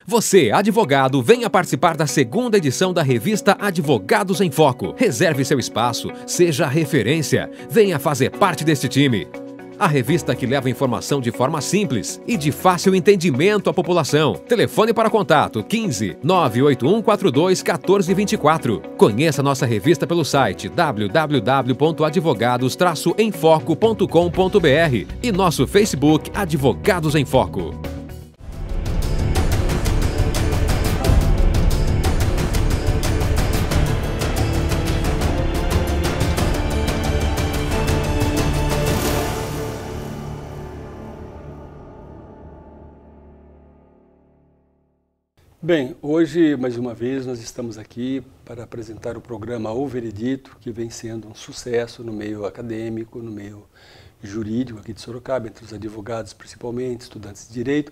Você, advogado, venha participar da segunda edição da revista Advogados em Foco. Reserve seu espaço, seja referência, venha fazer parte deste time. A revista que leva informação de forma simples e de fácil entendimento à população. Telefone para contato 15 981 42 14 24. Conheça nossa revista pelo site www.advogados-emfoco.com.br e nosso Facebook Advogados em Foco. Bem, hoje, mais uma vez, nós estamos aqui para apresentar o programa O Veredito, que vem sendo um sucesso no meio acadêmico, no meio jurídico aqui de Sorocaba, entre os advogados principalmente, estudantes de direito,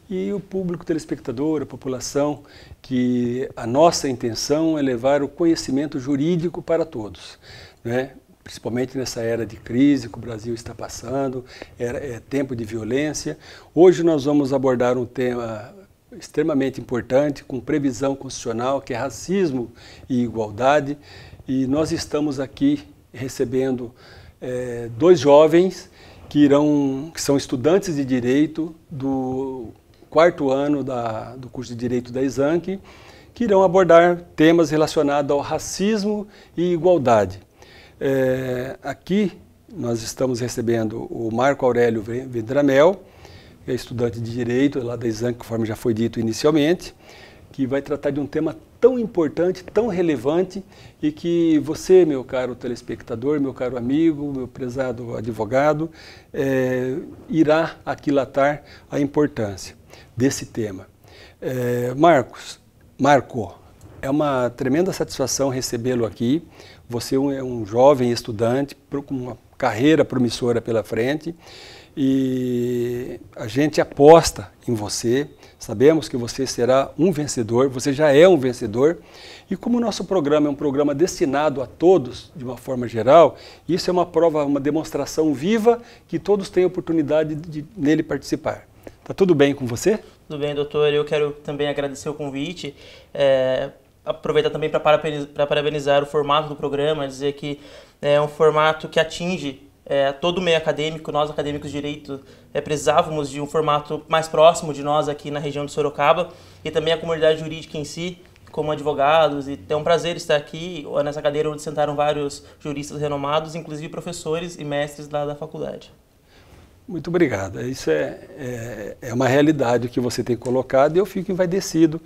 e o público telespectador, a população, que a nossa intenção é levar o conhecimento jurídico para todos, né? Principalmente nessa era de crise que o Brasil está passando, é tempo de violência. Hoje nós vamos abordar um tema extremamente importante, com previsão constitucional, que é racismo e igualdade. E nós estamos aqui recebendo dois jovens que são estudantes de Direito do 4º ano do curso de Direito da Exanc, que irão abordar temas relacionados ao racismo e igualdade. Aqui nós estamos recebendo o Marco Aurélio Vendramel, que é estudante de Direito lá da Exanc, conforme já foi dito inicialmente, que vai tratar de um tema tão importante, tão relevante, e que você, meu caro telespectador, meu caro amigo, meu prezado advogado, irá aquilatar a importância desse tema. Marco, é uma tremenda satisfação recebê-lo aqui. Você é um jovem estudante com uma carreira promissora pela frente, e a gente aposta em você, sabemos que você será um vencedor, você já é um vencedor, e como o nosso programa é um programa destinado a todos, de uma forma geral, isso é uma prova, uma demonstração viva que todos têm oportunidade de nele participar. Tá tudo bem com você? Tudo bem, doutor. Eu quero também agradecer o convite, aproveitar também para parabenizar o formato do programa, dizer que é um formato que atinge todo o meio acadêmico. Nós, acadêmicos de Direito, precisávamos de um formato mais próximo de nós aqui na região de Sorocaba, e também a comunidade jurídica em si, como advogados, e é um prazer estar aqui nessa cadeira onde sentaram vários juristas renomados, inclusive professores e mestres da faculdade. Muito obrigado. Isso é uma realidade que você tem colocado, e eu fico envaidecido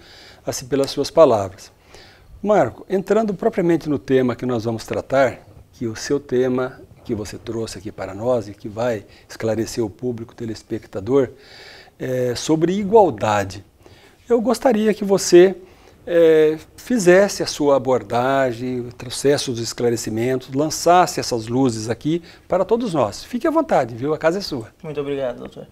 assim, pelas suas palavras. Marco, entrando propriamente no tema que nós vamos tratar, que o seu tema que você trouxe aqui para nós e que vai esclarecer o público telespectador, sobre igualdade. Eu gostaria que você fizesse a sua abordagem, trouxesse os esclarecimentos, lançasse essas luzes aqui para todos nós. Fique à vontade, viu? A casa é sua. Muito obrigado, doutor.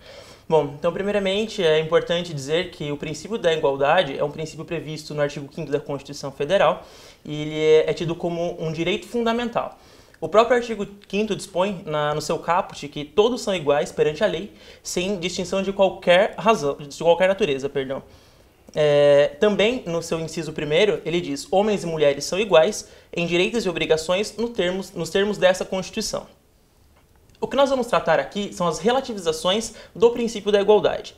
Bom, então primeiramente é importante dizer que o princípio da igualdade é um princípio previsto no artigo 5º da Constituição Federal, e ele é tido como um direito fundamental. O próprio artigo 5º dispõe no seu caput que todos são iguais perante a lei, sem distinção de qualquer razão, de qualquer natureza, perdão. Também no seu inciso 1º, ele diz: homens e mulheres são iguais em direitos e obrigações nos termos dessa Constituição. O que nós vamos tratar aqui são as relativizações do princípio da igualdade.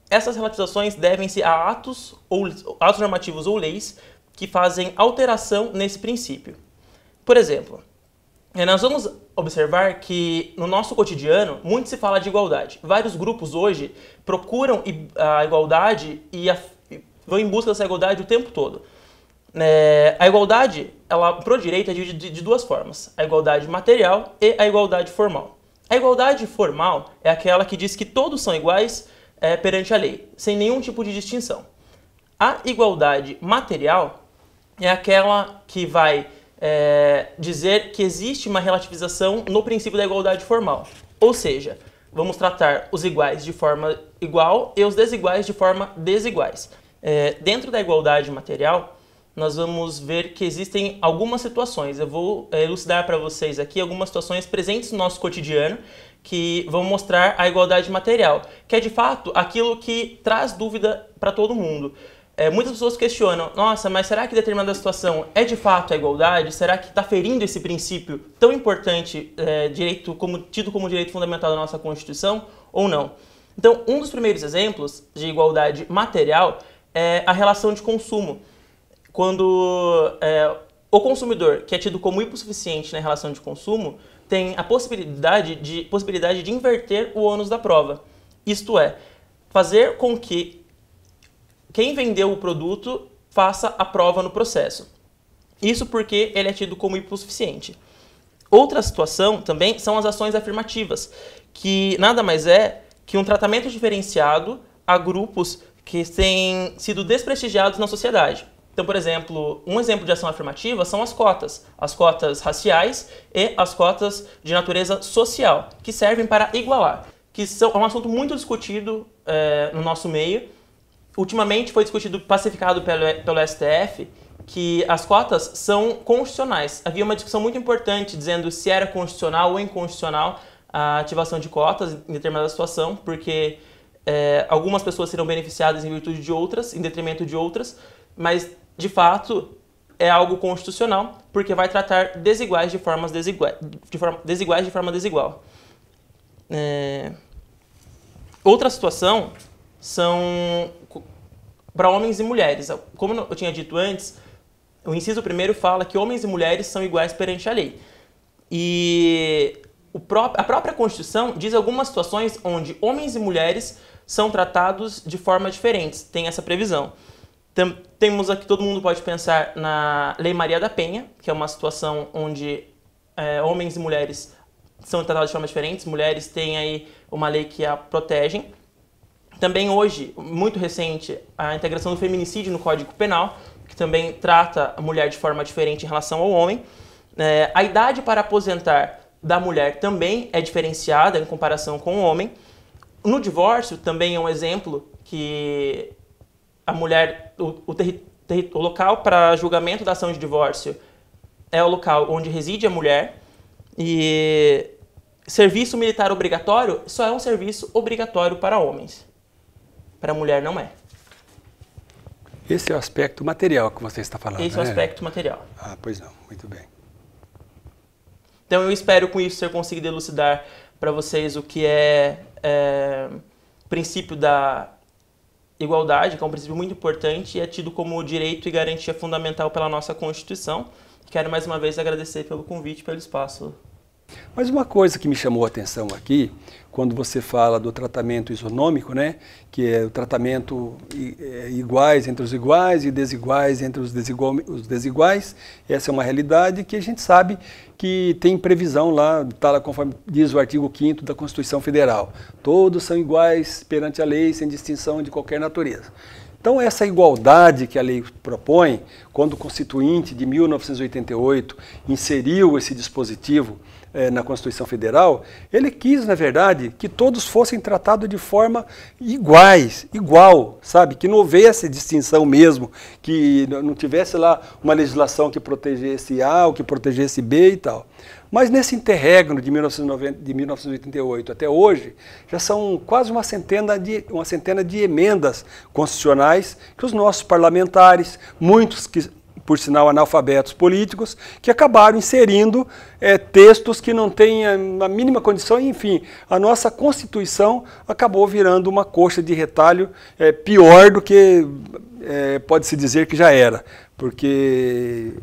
Essas relativizações devem-se a atos normativos ou leis que fazem alteração nesse princípio. Por exemplo, nós vamos observar que no nosso cotidiano muito se fala de igualdade. Vários grupos hoje procuram a igualdade e vão em busca dessa igualdade o tempo todo. A igualdade, para o direito, é dividida de duas formas: a igualdade material e a igualdade formal. A igualdade formal é aquela que diz que todos são iguais perante a lei, sem nenhum tipo de distinção. A igualdade material é aquela que vai dizer que existe uma relativização no princípio da igualdade formal. Ou seja, vamos tratar os iguais de forma igual e os desiguais de forma desiguais. Dentro da igualdade material, nós vamos ver que existem algumas situações. Eu vou elucidar para vocês aqui algumas situações presentes no nosso cotidiano que vão mostrar a igualdade material, que é de fato aquilo que traz dúvida para todo mundo. Muitas pessoas questionam, nossa, mas será que determinada situação é de fato a igualdade? Será que está ferindo esse princípio tão importante, tido como direito fundamental da nossa Constituição, ou não? Então, um dos primeiros exemplos de igualdade material é a relação de consumo. Quando o consumidor, que é tido como hipossuficiente na relação de consumo, tem a possibilidade de inverter o ônus da prova. Isto é, fazer com que quem vendeu o produto faça a prova no processo. Isso porque ele é tido como hipossuficiente. Outra situação também são as ações afirmativas, que nada mais é que um tratamento diferenciado a grupos que têm sido desprestigiados na sociedade. Então, por exemplo, um exemplo de ação afirmativa são as cotas raciais e as cotas de natureza social, que servem para igualar, que é um assunto muito discutido no nosso meio. Ultimamente foi discutido, pacificado pelo STF, que as cotas são constitucionais. Havia uma discussão muito importante dizendo se era constitucional ou inconstitucional a ativação de cotas em determinada situação, porque algumas pessoas serão beneficiadas em virtude de outras, em detrimento de outras, mas, de fato, é algo constitucional, porque vai tratar desiguais de forma desigual. Outra situação são para homens e mulheres. Como eu tinha dito antes, o inciso 1º fala que homens e mulheres são iguais perante a lei. E a própria Constituição diz algumas situações onde homens e mulheres são tratados de forma diferentes. Tem essa previsão. Temos aqui, todo mundo pode pensar na Lei Maria da Penha, que é uma situação onde homens e mulheres são tratados de forma diferentes. Mulheres têm aí uma lei que a protegem. Também hoje, muito recente, a integração do feminicídio no Código Penal, que também trata a mulher de forma diferente em relação ao homem. A idade para aposentar da mulher também é diferenciada em comparação com o homem. No divórcio, também é um exemplo que a mulher, o local para julgamento da ação de divórcio é o local onde reside a mulher. E serviço militar obrigatório só é um serviço obrigatório para homens. Para a mulher não é. Esse é o aspecto material que você está falando, Esse é o aspecto material. Ah, pois não. Muito bem. Então eu espero com isso ter conseguido elucidar para vocês o que é o princípio da igualdade, que é um princípio muito importante e é tido como direito e garantia fundamental pela nossa Constituição. Quero mais uma vez agradecer pelo convite, pelo espaço. Mas uma coisa que me chamou a atenção aqui, quando você fala do tratamento isonômico, né, que é o tratamento iguais entre os iguais e desiguais entre os desiguais, essa é uma realidade que a gente sabe que tem previsão lá, conforme diz o artigo 5º da Constituição Federal. Todos são iguais perante a lei, sem distinção de qualquer natureza. Então, essa igualdade que a lei propõe, quando o Constituinte de 1988 inseriu esse dispositivo na Constituição Federal, ele quis, na verdade, que todos fossem tratados de forma igual, sabe? Que não houvesse distinção mesmo, que não tivesse lá uma legislação que protegesse A ou que protegesse B e tal. Mas nesse interregno de 1988 até hoje, já são quase uma centena de emendas constitucionais que os nossos parlamentares, muitos que, por sinal, analfabetos políticos, que acabaram inserindo textos que não têm a mínima condição, e, enfim, a nossa Constituição acabou virando uma coxa de retalho pior do que pode-se dizer que já era, porque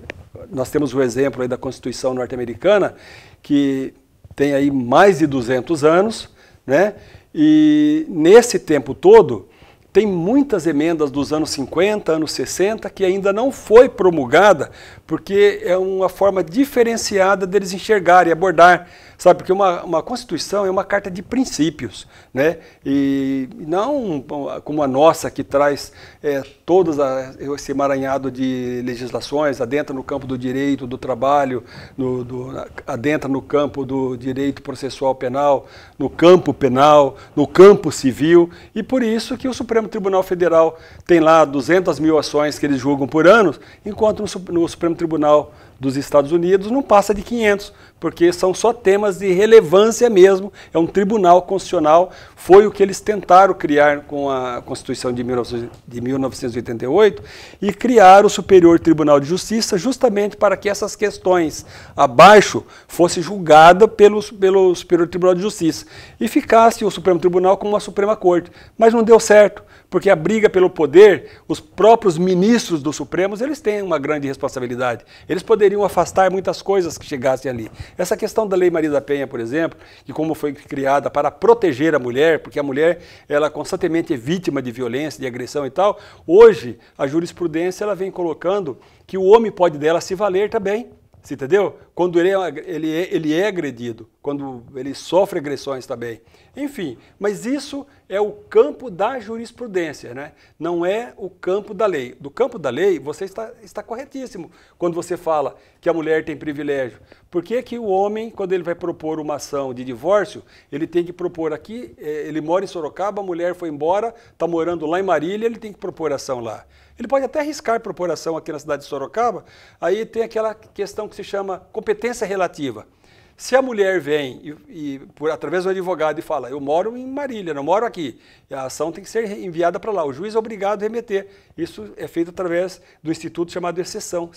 nós temos o exemplo aí da Constituição norte-americana, que tem aí mais de 200 anos, né? E nesse tempo todo, tem muitas emendas dos anos 50, anos 60, que ainda não foi promulgada, porque é uma forma diferenciada deles enxergar e abordar, sabe? Porque uma Constituição é uma carta de princípios, né? E não como a nossa, que traz todo esse emaranhado de legislações, adentra no campo do direito, do trabalho, adentra no campo do direito processual penal, no campo penal, no campo civil, e por isso que o Supremo Tribunal Federal tem lá 200 mil ações que eles julgam por ano, enquanto no Supremo Tribunal dos Estados Unidos não passa de 500, porque são só temas de relevância mesmo, é um tribunal constitucional, foi o que eles tentaram criar com a Constituição de 1988 e criar o Superior Tribunal de Justiça justamente para que essas questões abaixo fossem julgadas pelo Superior Tribunal de Justiça e ficasse o Supremo Tribunal como uma Suprema Corte. Mas não deu certo, porque a briga pelo poder, os próprios ministros do Supremo, eles têm uma grande responsabilidade. Eles poderiam afastar muitas coisas que chegassem ali. Essa questão da Lei Maria da Penha, por exemplo, que como foi criada para proteger a mulher, porque a mulher ela constantemente é vítima de violência, de agressão e tal, hoje a jurisprudência ela vem colocando que o homem pode dela se valer também. Você entendeu? Quando ele é agredido, quando ele sofre agressões também. Enfim, mas isso é o campo da jurisprudência, né? Não é o campo da lei. Do campo da lei, você está corretíssimo quando você fala que a mulher tem privilégio. Por que que o homem, quando ele vai propor uma ação de divórcio, ele tem que propor aqui, ele mora em Sorocaba, a mulher foi embora, está morando lá em Marília, ele tem que propor ação lá. Ele pode até arriscar propor ação aqui na cidade de Sorocaba, aí tem aquela questão que se chama competência relativa. Se a mulher vem através do advogado e fala, eu moro em Marília, não moro aqui, a ação tem que ser enviada para lá, o juiz é obrigado a remeter. Isso é feito através do instituto chamado exceção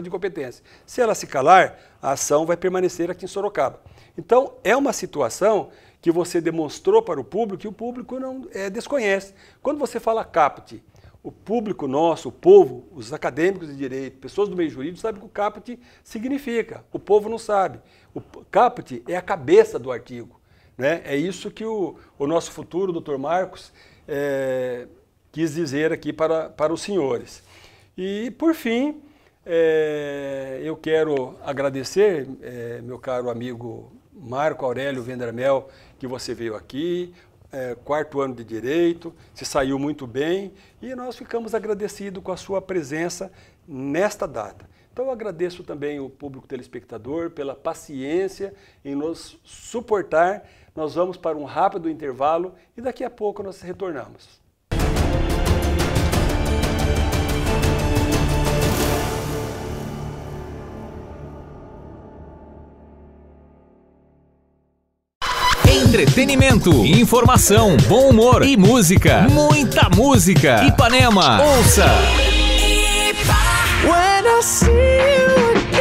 de competência. Se ela se calar, a ação vai permanecer aqui em Sorocaba. Então, é uma situação que você demonstrou para o público que o público não desconhece. Quando você fala caput, o público nosso, o povo, os acadêmicos de direito, pessoas do meio jurídico, sabem o que o caput significa. O povo não sabe. O caput é a cabeça do artigo, né? É isso que o nosso futuro, doutor Marcos, quis dizer aqui para os senhores. E, por fim, eu quero agradecer, meu caro amigo Marco Aurélio Vendramel, que você veio aqui, 4º ano de Direito, se saiu muito bem e nós ficamos agradecidos com a sua presença nesta data. Então eu agradeço também o público telespectador pela paciência em nos suportar. Nós vamos para um rápido intervalo e daqui a pouco nós retornamos. Entretenimento, informação, bom humor e música. Muita música. Ipanema. Ouça. When I see you again.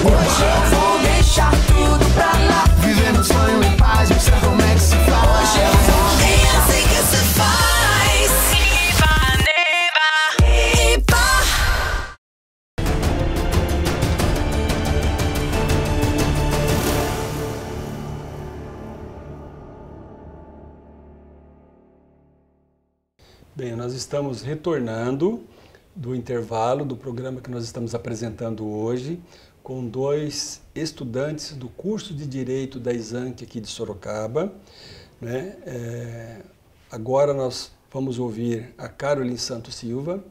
Hoje eu vou deixar tudo pra lá. Vivendo um sonho em paz, mostrar como é que se faz. Hoje eu vou. É assim que se faz. Bem, nós estamos retornando do intervalo do programa que nós estamos apresentando hoje com 2 estudantes do curso de Direito da Exanc aqui de Sorocaba, né? Agora nós vamos ouvir a Caroline Santos Silva,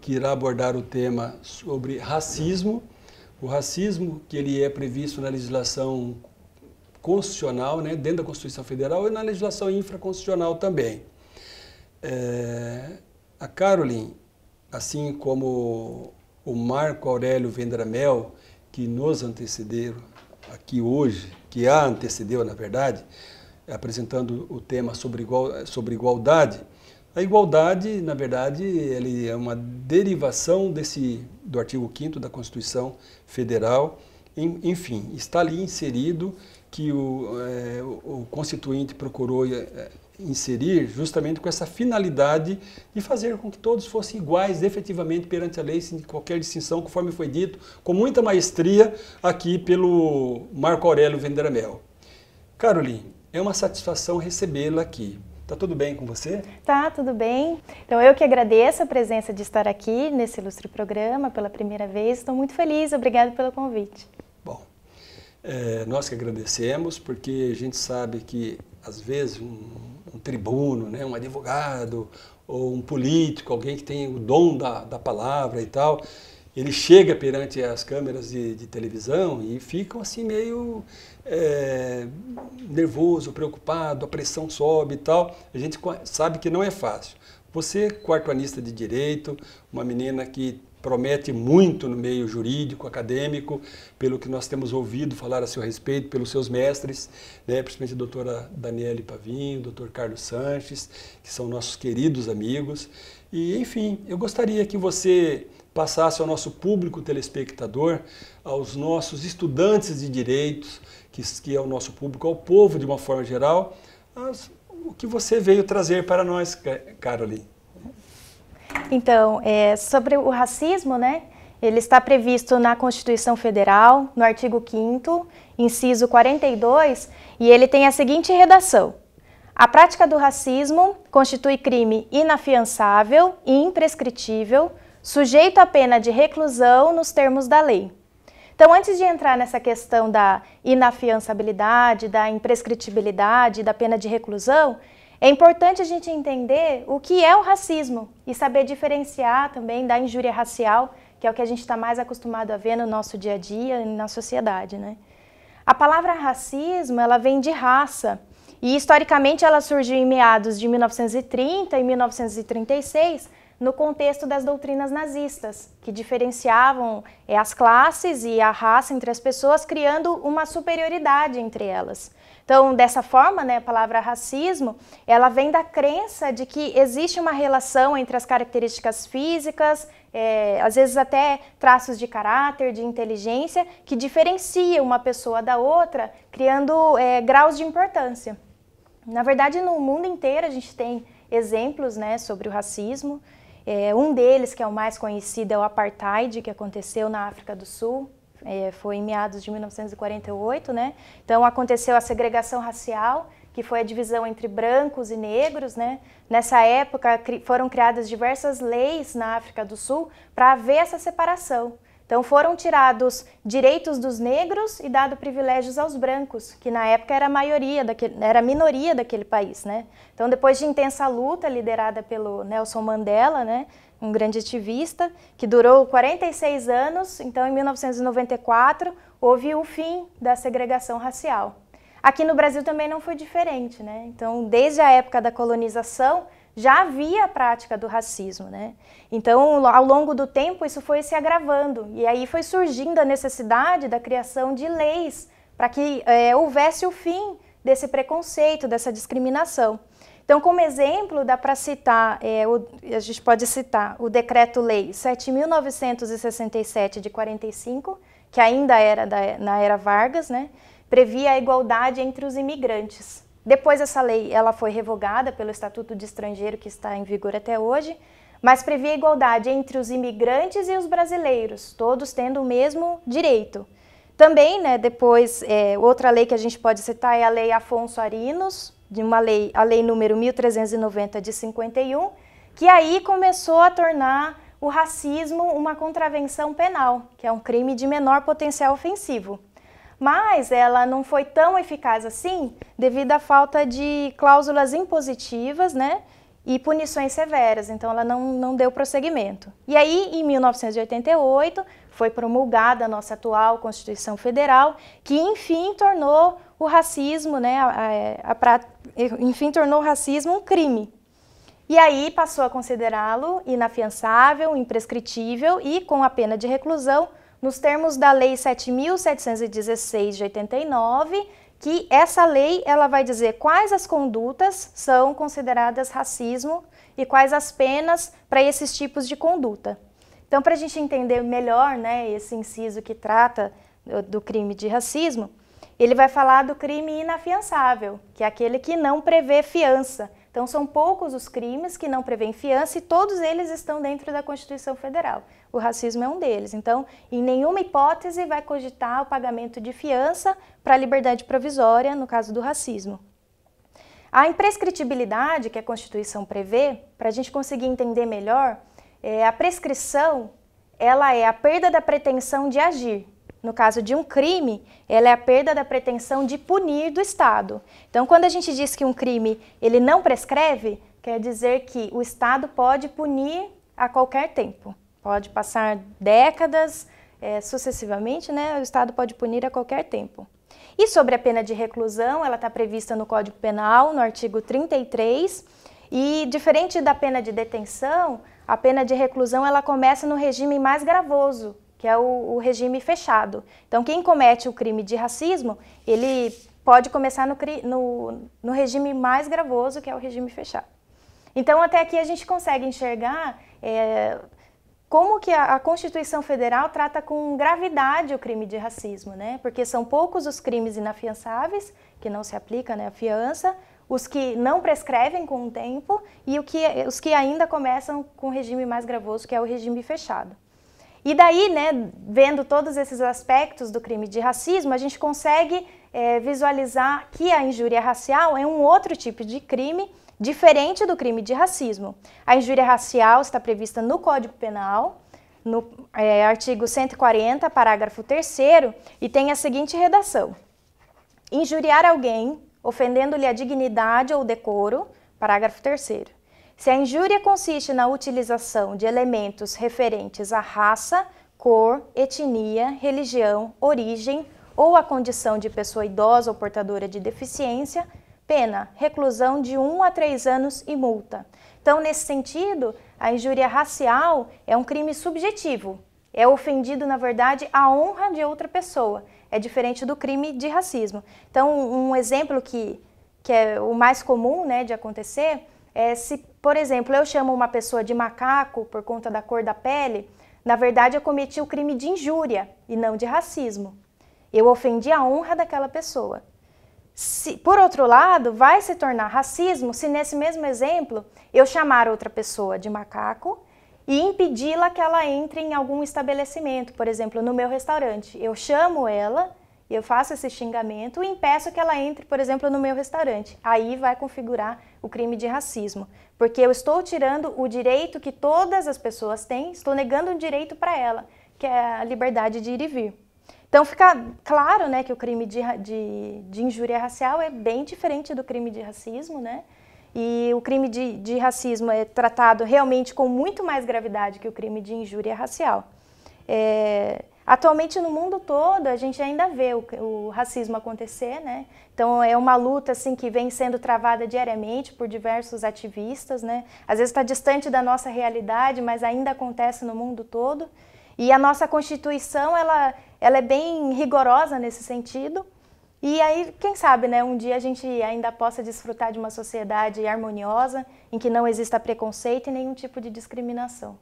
que irá abordar o tema sobre racismo, o racismo que ele é previsto na legislação constitucional, né, dentro da Constituição Federal e na legislação infraconstitucional também. A Caroline, assim como o Marco Aurélio Vendramel, que nos antecederam aqui hoje, que a antecedeu, na verdade, apresentando o tema sobre igualdade. A igualdade, na verdade, ele é uma derivação do artigo 5º da Constituição Federal. Enfim, está ali inserido que o Constituinte procurou inserir justamente com essa finalidade de fazer com que todos fossem iguais efetivamente perante a lei, sem qualquer distinção, conforme foi dito, com muita maestria aqui pelo Marco Aurélio Vendramel. Caroline, é uma satisfação recebê-la aqui. Tá tudo bem com você? Tá, tudo bem. Então eu que agradeço a presença de estar aqui nesse ilustre programa pela primeira vez. Estou muito feliz, obrigado pelo convite. Bom, nós que agradecemos, porque a gente sabe que às vezes um tribuno, né, um advogado ou um político, alguém que tem o dom da palavra e tal, ele chega perante as câmeras de televisão e ficam assim meio nervoso, preocupado, a pressão sobe e tal. A gente sabe que não é fácil. Você, quarto-anista de Direito, uma menina que promete muito no meio jurídico, acadêmico, pelo que nós temos ouvido falar a seu respeito, pelos seus mestres, né, principalmente a doutora Daniele Pavinho, doutor Carlos Sanches, que são nossos queridos amigos. E, enfim, eu gostaria que você passasse ao nosso público telespectador, aos nossos estudantes de direitos, que é o nosso público, ao povo de uma forma geral, o que você veio trazer para nós, Caroline. Então, sobre o racismo, né, ele está previsto na Constituição Federal, no artigo 5º, inciso 42, e ele tem a seguinte redação: a prática do racismo constitui crime inafiançável e imprescritível, sujeito à pena de reclusão nos termos da lei. Então, antes de entrar nessa questão da inafiançabilidade, da imprescritibilidade, da pena de reclusão, é importante a gente entender o que é o racismo e saber diferenciar também da injúria racial, que é o que a gente está mais acostumado a ver no nosso dia a dia e na sociedade, né? A palavra racismo, ela vem de raça e, historicamente, ela surgiu em meados de 1930 e 1936, no contexto das doutrinas nazistas, que diferenciavam as classes e a raça entre as pessoas, criando uma superioridade entre elas. Então, dessa forma, né, a palavra racismo, ela vem da crença de que existe uma relação entre as características físicas, às vezes até traços de caráter, de inteligência, que diferenciam uma pessoa da outra, criando graus de importância. Na verdade, no mundo inteiro a gente tem exemplos, né, sobre o racismo. Um deles, que é o mais conhecido, é o Apartheid, que aconteceu na África do Sul. Foi em meados de 1948, né? Então aconteceu a segregação racial, que foi a divisão entre brancos e negros, né? Nessa época foram criadas diversas leis na África do Sul para haver essa separação. Então foram tirados direitos dos negros e dado privilégios aos brancos, que na época era a minoria daquele país, né? Então depois de intensa luta liderada pelo Nelson Mandela, né, um grande ativista, que durou 46 anos, então em 1994 houve o fim da segregação racial. Aqui no Brasil também não foi diferente, né? Então desde a época da colonização já havia a prática do racismo, né? Então, ao longo do tempo, isso foi se agravando. E aí foi surgindo a necessidade da criação de leis para que houvesse o fim desse preconceito, dessa discriminação. Então, como exemplo, dá para citar, a gente pode citar o Decreto-Lei 7.967 de 45, que ainda era na era Vargas, né? Previa a igualdade entre os imigrantes. Depois essa lei ela foi revogada pelo Estatuto de Estrangeiro, que está em vigor até hoje, mas previa a igualdade entre os imigrantes e os brasileiros, todos tendo o mesmo direito. Também, né, depois, outra lei que a gente pode citar é a Lei Afonso Arinos, a lei número 1390 de 51, que aí começou a tornar o racismo uma contravenção penal, que é um crime de menor potencial ofensivo. Mas ela não foi tão eficaz assim devido à falta de cláusulas impositivas, né, e punições severas, então ela não deu prosseguimento. E aí, em 1988, foi promulgada a nossa atual Constituição Federal, que enfim tornou o racismo, né, enfim tornou o racismo um crime. E aí passou a considerá-lo inafiançável, imprescritível e com a pena de reclusão, nos termos da Lei 7.716 de 89, que essa lei ela vai dizer quais as condutas são consideradas racismo e quais as penas para esses tipos de conduta. Então, para a gente entender melhor, né, esse inciso que trata do crime de racismo, ele vai falar do crime inafiançável, que é aquele que não prevê fiança. Então, são poucos os crimes que não prevêem fiança e todos eles estão dentro da Constituição Federal. O racismo é um deles. Então, em nenhuma hipótese vai cogitar o pagamento de fiança para a liberdade provisória, no caso do racismo. A imprescritibilidade que a Constituição prevê, para a gente conseguir entender melhor, a prescrição ela é a perda da pretensão de agir. No caso de um crime, ela é a perda da pretensão de punir do Estado. Então, quando a gente diz que um crime ele não prescreve, quer dizer que o Estado pode punir a qualquer tempo. Pode passar décadas, sucessivamente, né? O Estado pode punir a qualquer tempo. E sobre a pena de reclusão, ela está prevista no Código Penal, no artigo 33, e diferente da pena de detenção, a pena de reclusão ela começa no regime mais gravoso, que é o regime fechado. Então, quem comete o crime de racismo, ele pode começar no regime mais gravoso, que é o regime fechado. Então, até aqui a gente consegue enxergar como que a Constituição Federal trata com gravidade o crime de racismo, né? Porque são poucos os crimes inafiançáveis, que não se aplica, né, a fiança, os que não prescrevem com o tempo e os que ainda começam com o regime mais gravoso, que é o regime fechado. E daí, né, vendo todos esses aspectos do crime de racismo, a gente consegue visualizar que a injúria racial é um outro tipo de crime, diferente do crime de racismo. A injúria racial está prevista no Código Penal, no artigo 140, parágrafo 3º, e tem a seguinte redação: injuriar alguém, ofendendo-lhe a dignidade ou decoro, parágrafo 3º. Se a injúria consiste na utilização de elementos referentes à raça, cor, etnia, religião, origem ou à condição de pessoa idosa ou portadora de deficiência, pena, reclusão de 1 a 3 anos e multa. Então, nesse sentido, a injúria racial é um crime subjetivo. É ofendido, na verdade, a honra de outra pessoa. É diferente do crime de racismo. Então, um exemplo que é o mais comum, né, de acontecer é se, por exemplo, eu chamo uma pessoa de macaco por conta da cor da pele, na verdade eu cometi o crime de injúria e não de racismo. Eu ofendi a honra daquela pessoa. Por outro lado, vai se tornar racismo se nesse mesmo exemplo eu chamar outra pessoa de macaco e impedi-la que ela entre em algum estabelecimento, por exemplo, no meu restaurante. Eu chamo ela, eu faço esse xingamento e impeço que ela entre, por exemplo, no meu restaurante. Aí vai configurar o crime de racismo, porque eu estou tirando o direito que todas as pessoas têm, estou negando um direito para ela, que é a liberdade de ir e vir. Então fica claro, né, que o crime de injúria racial é bem diferente do crime de racismo, né? E o crime de racismo é tratado realmente com muito mais gravidade que o crime de injúria racial. Atualmente no mundo todo a gente ainda vê o racismo acontecer, né? Então é uma luta assim que vem sendo travada diariamente por diversos ativistas, né? Às vezes está distante da nossa realidade, mas ainda acontece no mundo todo. E a nossa Constituição ela é bem rigorosa nesse sentido. E aí, quem sabe, né, um dia a gente ainda possa desfrutar de uma sociedade harmoniosa, em que não exista preconceito e nenhum tipo de discriminação.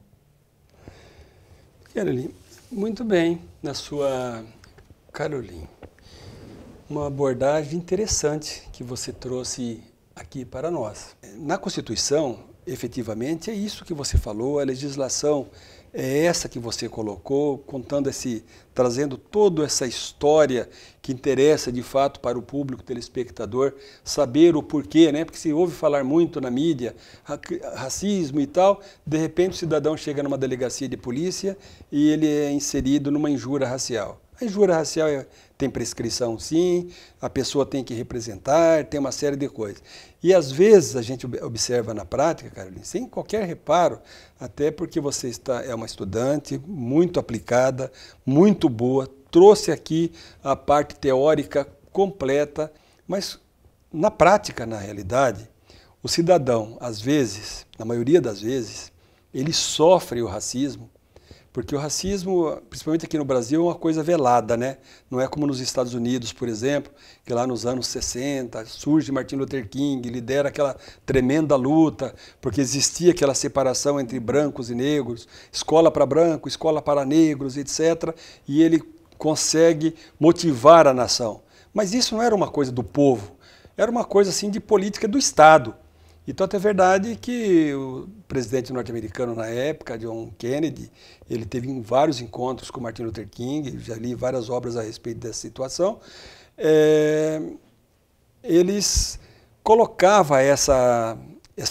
Caroline, muito bem na sua... Caroline, uma abordagem interessante que você trouxe aqui para nós. Na Constituição, efetivamente, é isso que você falou, a legislação é essa que você colocou, trazendo toda essa história que interessa de fato para o público telespectador, saber o porquê, né? Porque se ouve falar muito na mídia, racismo e tal, de repente o cidadão chega numa delegacia de polícia e ele é inserido numa injúria racial. A injúria racial tem prescrição, sim, a pessoa tem que representar, tem uma série de coisas. E às vezes a gente observa na prática, Caroline, sem qualquer reparo, até porque você é uma estudante muito aplicada, muito boa, trouxe aqui a parte teórica completa, mas na prática, na realidade, o cidadão, às vezes, na maioria das vezes, ele sofre o racismo, porque o racismo, principalmente aqui no Brasil, é uma coisa velada, né? Não é como nos Estados Unidos, por exemplo, que lá nos anos 60 surge Martin Luther King, lidera aquela tremenda luta, porque existia aquela separação entre brancos e negros, escola para branco, escola para negros, etc. E ele consegue motivar a nação. Mas isso não era uma coisa do povo, era uma coisa assim de política do Estado. Então, é verdade que o presidente norte-americano na época, John Kennedy, ele teve vários encontros com Martin Luther King, já li várias obras a respeito dessa situação, eles colocavam essa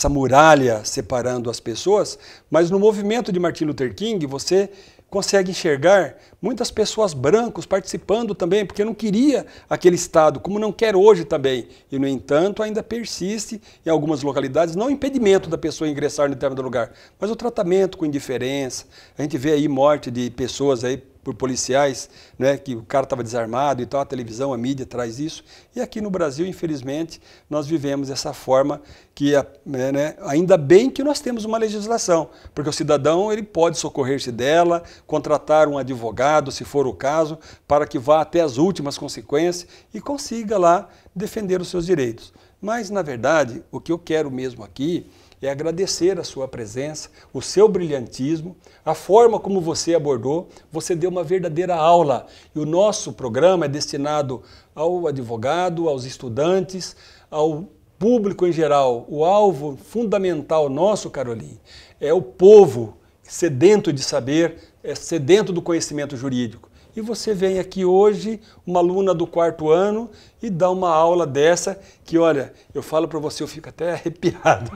muralha separando as pessoas, mas no movimento de Martin Luther King, você consegue enxergar muitas pessoas brancas participando também, porque não queria aquele Estado, como não quer hoje também. E, no entanto, ainda persiste em algumas localidades, não o impedimento da pessoa ingressar no determinado lugar, mas o tratamento com indiferença. A gente vê aí morte de pessoas aí por policiais, né, que o cara estava desarmado e tal, a televisão, a mídia traz isso. E aqui no Brasil, infelizmente, nós vivemos essa forma que, né, ainda bem que nós temos uma legislação, porque o cidadão ele pode socorrer-se dela, contratar um advogado, se for o caso, para que vá até as últimas consequências e consiga lá defender os seus direitos. Mas, na verdade, o que eu quero mesmo aqui é agradecer a sua presença, o seu brilhantismo, a forma como você abordou, você deu uma verdadeira aula. E o nosso programa é destinado ao advogado, aos estudantes, ao público em geral. O alvo fundamental nosso, Caroline, é o povo sedento de saber, sedento do conhecimento jurídico. E você vem aqui hoje, uma aluna do 4º ano, e dá uma aula dessa que, olha, eu falo para você, eu fico até arrepiado.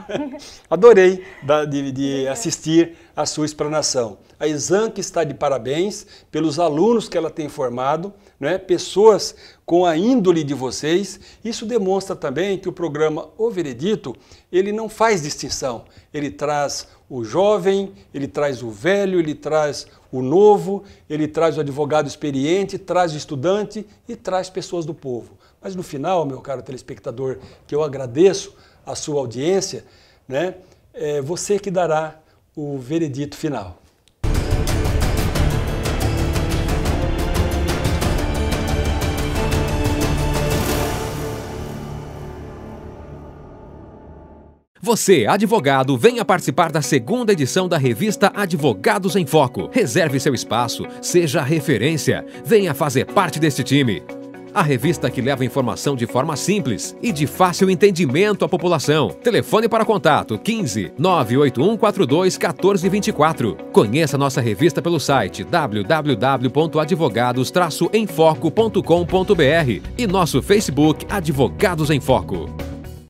Adorei de assistir a sua explanação. A Exanc está de parabéns pelos alunos que ela tem formado, né? Pessoas com a índole de vocês. Isso demonstra também que o programa O Veredito, ele não faz distinção. Ele traz o jovem, ele traz o velho, ele traz o novo, ele traz o advogado experiente, traz o estudante e traz pessoas do povo. Mas no final, meu caro telespectador, que eu agradeço a sua audiência, né, é você que dará o veredito final. Você, advogado, venha participar da segunda edição da revista Advogados em Foco. Reserve seu espaço, seja referência, venha fazer parte deste time. A revista que leva informação de forma simples e de fácil entendimento à população. Telefone para contato 15 981 42 14 24. Conheça nossa revista pelo site www.advogados-emfoco.com.br e nosso Facebook Advogados em Foco.